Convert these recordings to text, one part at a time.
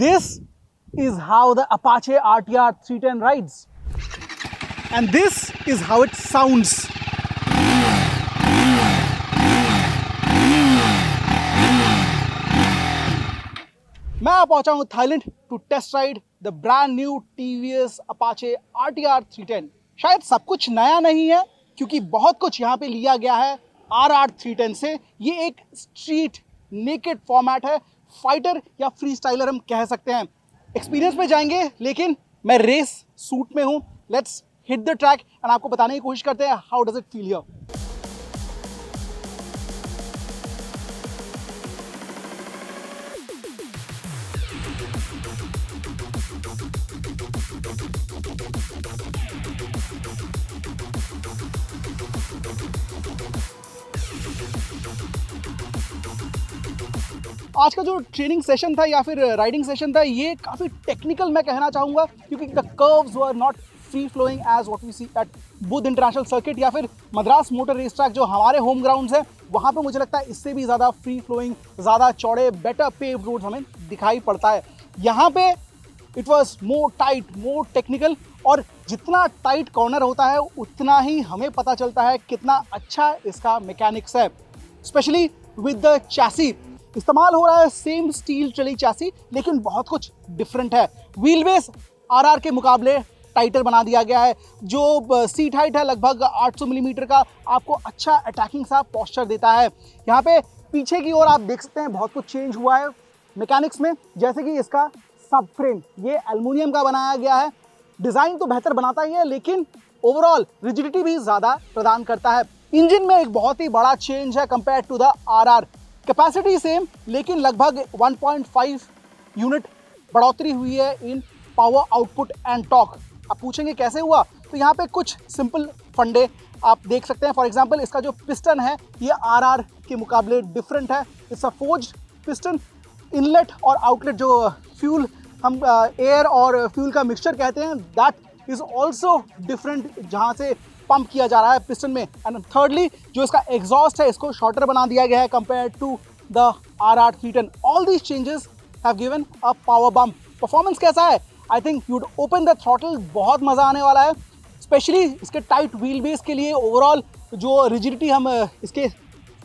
This is how the Apache RTR 310 rides. And this is how it sounds. मैं पहुंचा हूं Thailand to test ride the brand new TVS Apache RTR 310। शायद सब कुछ नया नहीं है क्योंकि बहुत कुछ यहाँ पे लिया गया है RR 310 से। ये एक स्ट्रीट नेकेड फॉर्मेट है, फाइटर या फ्री स्टाइलर हम कह सकते हैं। एक्सपीरियंस में जाएंगे लेकिन मैं रेस सूट में हूँ। Let's hit the track and आपको बताने की कोशिश करते हैं how does it feel here. आज का जो ट्रेनिंग सेशन था या फिर राइडिंग सेशन था ये काफ़ी टेक्निकल मैं कहना चाहूँगा क्योंकि the curves were not free flowing as what we see at Buddh international circuit या फिर मद्रास मोटर रेस ट्रैक जो हमारे होम ग्राउंड्स है। वहाँ पे मुझे लगता है इससे भी ज़्यादा फ्री फ्लोइंग, ज़्यादा चौड़े, बेटर पेव्ड रोड्स हमें दिखाई पड़ता है। यहाँ पे it was more tight, more technical, और जितना टाइट कॉर्नर होता है उतना ही हमें पता चलता है कितना अच्छा इसका मैकेनिक्स है। स्पेशली विद द चैसी इस्तेमाल हो रहा है सेम स्टील चली चैसी लेकिन बहुत कुछ डिफरेंट है। व्हील बेस RR के मुकाबले टाइटर बना दिया गया है। जो सीट हाइट है लगभग 800 मिलीमीटर का, आपको अच्छा अटैकिंग सा पोस्चर देता है। यहाँ पे पीछे की ओर आप देख सकते हैं बहुत कुछ चेंज हुआ है मैकेनिक्स में, जैसे कि इसका सब फ्रेम ये एल्युमिनियम का बनाया गया है। डिज़ाइन तो बेहतर बनाता ही है लेकिन ओवरऑल रिजिडिटी भी ज़्यादा प्रदान करता है। इंजन में एक बहुत ही बड़ा चेंज है compare to the RR। Capacity same लेकिन लगभग 1.5 यूनिट बढ़ोतरी हुई है in power output and torque. आप पूछेंगे कैसे हुआ, तो यहाँ पे कुछ सिंपल फंडे आप देख सकते हैं। फॉर एग्जांपल इसका जो पिस्टन है ये RR के मुकाबले डिफरेंट है। It's a forged piston. Inlet और आउटलेट जो फ्यूल हम एयर और फ्यूल का मिक्सचर कहते हैं दैट इज ऑल्सो डिफरेंट, जहाँ से पंप किया जा रहा है पिस्टन में। एंड थर्डली जो इसका एग्जॉस्ट है इसको शॉर्टर बना दिया गया है compare to the RR 310। All these changes have given a power bump. Performance कैसा है? I think you'd open the throttle, बहुत मज़ा आने वाला है। स्पेशली इसके टाइट व्हील बेस के लिए ओवरऑल जो रिजिडिटी हम इसके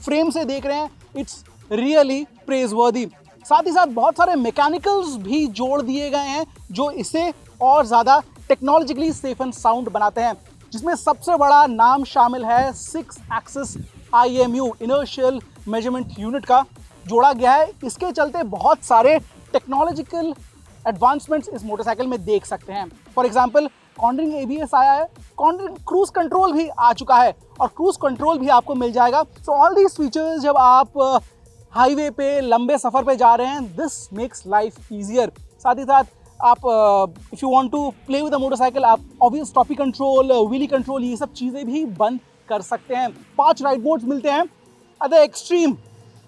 फ्रेम से देख रहे हैं इट्स रियली प्रेज वर्दी। साथ ही साथ बहुत सारे मैकेनिकल्स भी जोड़ दिए गए हैं जो इसे और ज़्यादा टेक्नोलॉजिकली सेफ एंड साउंड बनाते हैं, जिसमें सबसे बड़ा नाम शामिल है 6 axis IMU inertial measurement unit का जोड़ा गया है। इसके चलते बहुत सारे टेक्नोलॉजिकल एडवांसमेंट्स इस मोटरसाइकिल में देख सकते हैं। फॉर एग्जांपल कॉर्नरिंग ABS आया है, कॉर्नरिंग क्रूज कंट्रोल भी आ चुका है और क्रूज कंट्रोल भी आपको मिल जाएगा। सो ऑल दीज फीचर्स जब आप हाईवे पे लंबे सफ़र पे जा रहे हैं दिस मेक्स लाइफ ईजियर। साथ ही साथ आप if you want to play with a motorcycle आप ऑब्वियस टॉपी कंट्रोल, व्हीली कंट्रोल ये सब चीज़ें भी बंद कर सकते हैं। 5 राइड मोड्स मिलते हैं एट द एक्सट्रीम।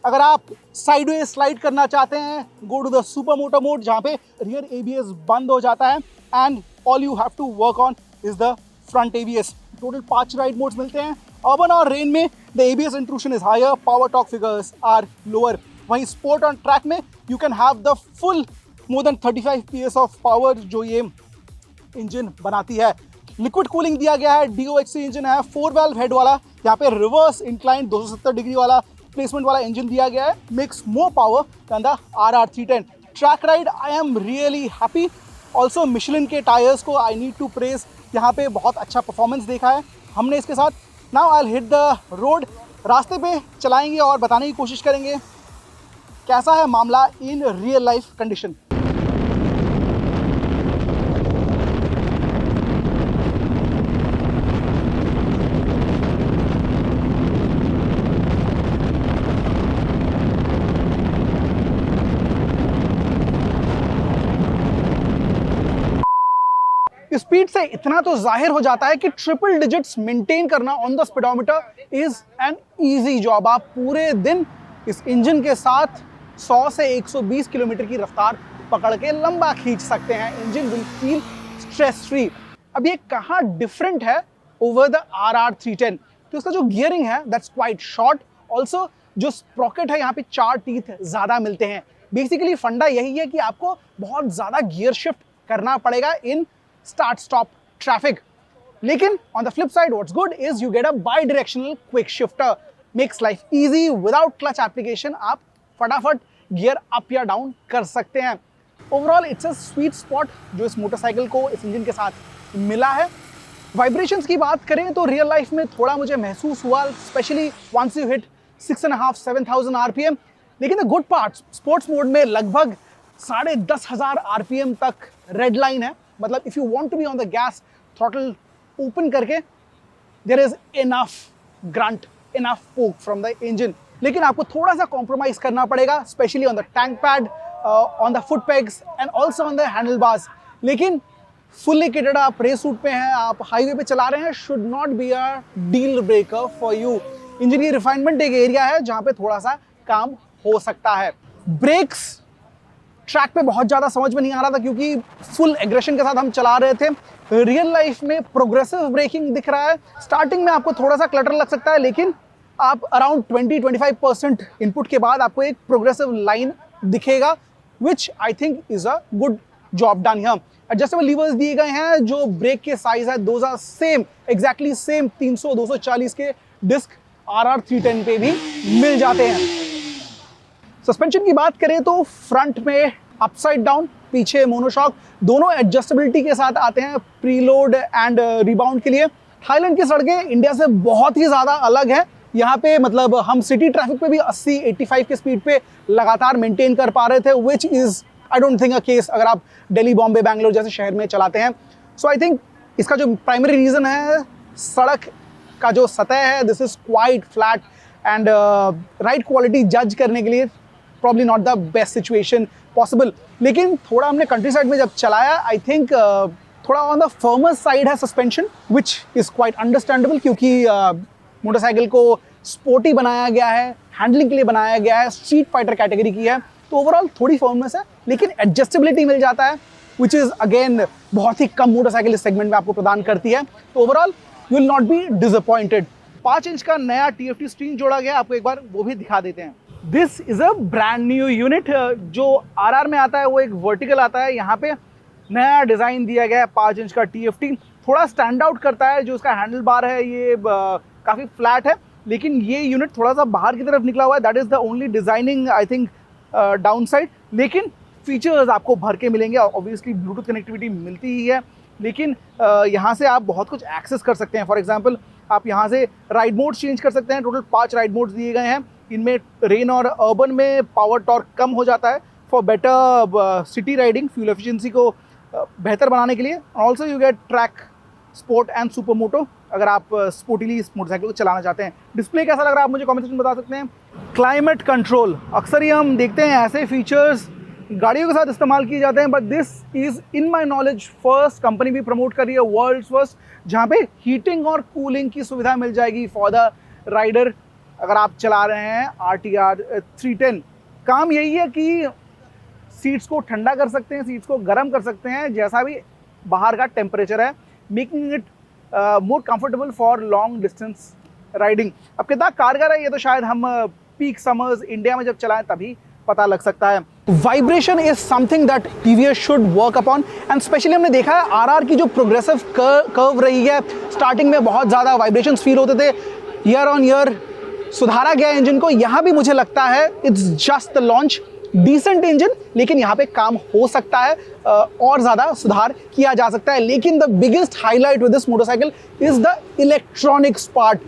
अगर आप साइडवे स्लाइड करना चाहते हैं go to the super motor mode जहाँ पे रियर ABS बंद हो जाता है and all you have to work on is the front ABS। Total 5 ride modes मिलते हैं। अर्बन और रेन में the ABS intrusion is higher, power torque figures are lower. वहीं स्पोर्ट ऑन ट्रैक में you can have the full more than 35 PS of power जो ये engine बनाती है। लिक्विड कूलिंग दिया गया है, DOHC इंजन है, 4 वाल्व हेड वाला, यहाँ पे रिवर्स इंक्लाइन 270 डिग्री वाला प्लेसमेंट वाला इंजन दिया गया है। Makes more power than the RR 310। Track ride I am really happy. Also Michelin के टायर्स को आई नीड टू प्रेज, यहाँ पे बहुत अच्छा परफॉर्मेंस देखा है हमने इसके साथ। Now I will hit the road, रास्ते पे चलाएंगे और बताने की कोशिश करेंगे कैसा है मामला in real life condition. Speed से इतना तो जाहिर हो जाता है कि ट्रिपल डिजिट्स मेंटेन करना on the speedometer is an easy job. आप पूरे दिन इस इंजन के साथ 100 से 120 किलोमीटर की रफ्तार पकड़ के लंबा खींच सकते हैं। Engine will feel stress free. अब ये कहाँ डिफरेंट है ओवर द RR 310, तो इसका जो गियरिंग है दैट्स क्वाइट शॉर्ट। ऑल्सो जो स्प्रॉकेट है यहाँ पे 4 टीथ ज़्यादा मिलते हैं। बेसिकली फंडा यही है कि आपको बहुत ज़्यादा गियर शिफ्ट करना पड़ेगा इन स्टार्ट स्टॉप ट्रैफिक। लेकिन on the flip side what's good is you get a by directional quick shifter, makes life easy. Without clutch application आप फटाफट गियर अप या डाउन कर सकते हैं। Overall it's a sweet spot जो इस motorcycle को इस इंजन के साथ मिला है। वाइब्रेशंस की बात करें तो रियल लाइफ में थोड़ा मुझे महसूस हुआ, specially once you hit 6,500-7,000 RPM. लेकिन the good part, sports mode में लगभग 10,500 आरपीएम तक रेड लाइन है। मतलब if you want to be on the gas, throttle open करके there is enough grunt, enough poke from the engine. लेकिन आपको थोड़ा सा कॉम्प्रोमाइज करना पड़ेगा, specially on the tank pad, on the foot pegs and also on the handle bars. लेकिन fully kitted आप race suit पे हैं, आप हाईवे पे चला रहे हैं, should not be a deal breaker for you. Engine की रिफाइनमेंट एक एरिया है जहां पे थोड़ा सा काम हो सकता है। ब्रेक्स ट्रैक पे बहुत ज़्यादा समझ में नहीं आ रहा था क्योंकि फुल एग्रेशन के साथ हम चला रहे थे। रियल लाइफ में प्रोग्रेसिव ब्रेकिंग दिख रहा है। स्टार्टिंग में आपको थोड़ा सा क्लटर लग सकता है, लेकिन आप अराउंड 20-25% इनपुट के बाद आपको एक प्रोग्रेसिव लाइन दिखेगा, which I think is a good job done here. Adjustable levers दिए गए हैं, जो ब्रेक के साइज है those are same, exactly same 300-240 के डिस्क RR 310 पे भी मिल जाते हैं। सस्पेंशन की बात करें तो फ्रंट में अपसाइड डाउन, पीछे मोनोशॉक, दोनों एडजस्टेबिलिटी के साथ आते हैं प्रीलोड एंड रिबाउंड के लिए। थाईलैंड की सड़कें इंडिया से बहुत ही ज़्यादा अलग है। यहाँ पे मतलब हम सिटी ट्रैफिक पे भी 80-85 के स्पीड पे लगातार मेंटेन कर पा रहे थे, which is I don't think a case अगर आप दिल्ली, बॉम्बे, बैंगलोर जैसे शहर में चलाते हैं। सो आई थिंक इसका जो प्राइमरी रीज़न है, सड़क का जो सतह है, this is quite flat and ride quality जज करने के लिए probably not the best situation possible. लेकिन थोड़ा हमने कंट्री साइड में जब चलाया, आई थिंक थोड़ा ऑन द फर्मर साइड है suspension, which is quite understandable क्योंकि मोटरसाइकिल को स्पोर्टी बनाया गया है, हैंडलिंग के लिए बनाया गया है, स्ट्रीट फाइटर कैटेगरी की है, तो ओवरऑल थोड़ी फर्मनेस है, लेकिन एडजस्टेबिलिटी मिल जाता है, विच इज़ अगेन बहुत ही कम मोटरसाइकिल इस सेगमेंट में आपको प्रदान करती है। तो overall you will not be disappointed. 5 inch का नया TFT स्क्रीन जोड़ा गया, आपको एक बार वो भी दिखा देते हैं। This is a brand new unit. जो RR में आता है वो एक वर्टिकल आता है, यहाँ पे नया डिज़ाइन दिया गया है। 5 इंच का TFT थोड़ा स्टैंड आउट करता है। जो इसका हैंडल बार है ये काफ़ी फ्लैट है, लेकिन ये यूनिट थोड़ा सा बाहर की तरफ निकला हुआ है। That is the only designing I think down side. लेकिन फीचर्स आपको भर के मिलेंगे। ऑब्वियसली ब्लूटूथ कनेक्टिविटी मिलती ही है, लेकिन यहाँ से आप बहुत कुछ एक्सेस कर सकते हैं। फॉर एग्जांपल आप यहाँ से राइड मोड्स चेंज कर सकते हैं। टोटल 5 राइड मोड्स दिए गए हैं। इनमें रेन और अर्बन में पावर टॉर्क कम हो जाता है for better city riding, fuel efficiency को बेहतर बनाने के लिए। Also you get track, sport and super moto अगर आप स्पोर्टिली इस मोटरसाइकिल को चलाना चाहते हैं। डिस्प्ले कैसा लग रहा है आप मुझे कमेंट सेक्शन में बता सकते हैं। क्लाइमेट कंट्रोल, अक्सर ही हम देखते हैं ऐसे फीचर्स गाड़ियों के साथ इस्तेमाल किए जाते हैं, but this is in my knowledge first company भी प्रमोट कर रही है, वर्ल्ड फर्स्ट, जहाँ पे हीटिंग और कूलिंग की सुविधा मिल जाएगी फॉर द राइडर अगर आप चला रहे हैं RTR 310। काम यही है कि सीट्स को ठंडा कर सकते हैं, सीट्स को गर्म कर सकते हैं, जैसा भी बाहर का टेम्परेचर है, making it more comfortable for long distance riding. अब कितना कारगर है ये तो शायद हम पीक समर्स इंडिया में जब चलाएं तभी पता लग सकता है। Vibration is something that TVS should work upon, and specially हमने देखा है RR की जो प्रोग्रेसिव कर्व रही है, स्टार्टिंग में बहुत ज़्यादा वाइब्रेशंस फील होते थे, ईयर ऑन ईयर सुधारा गया इंजन को। यहाँ भी मुझे लगता है it's just the launch, decent engine, लेकिन यहाँ पे काम हो सकता है, और ज़्यादा सुधार किया जा सकता है। लेकिन the biggest highlight with this motorcycle is the electronics part.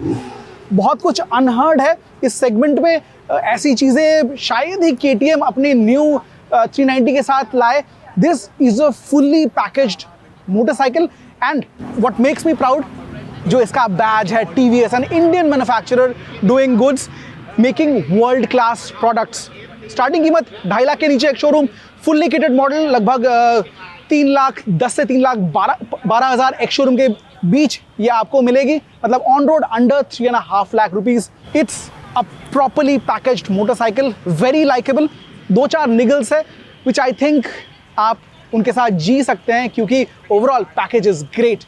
बहुत कुछ अनहर्ड है इस सेगमेंट में। ऐसी चीज़ें शायद ही KTM अपने न्यू 390 के साथ लाए। This is a fully packaged motorcycle, and what makes me proud, जो इसका बैज है TVS, an Indian manufacturer doing goods, making world class products. Starting कीमत 2.5 लाख के नीचे एक शोरूम, फुल्ली किटेड मॉडल लगभग 3,10,000 से 3,12,000 एक शोरूम के बीच ये आपको मिलेगी। मतलब on road under 3.5 lakh rupees. It's a properly packaged motorcycle, very likeable. 2-4 Nicholls है विच आई थिंक आप उनके साथ जी सकते हैं, क्योंकि ओवरऑल पैकेज इज ग्रेट।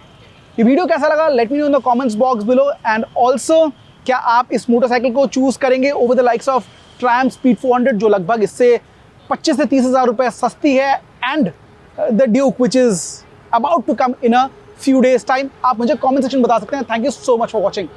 ये वीडियो कैसा लगा let me know in the comments box below, and also क्या आप इस मोटरसाइकिल को चूज करेंगे over the likes of Triumph speed 400 जो लगभग इससे 25 से 30,000 रुपए सस्ती है, and the Duke which is about to come in a few days time. आप मुझे कमेंट सेक्शन बता सकते हैं। Thank you so much for watching.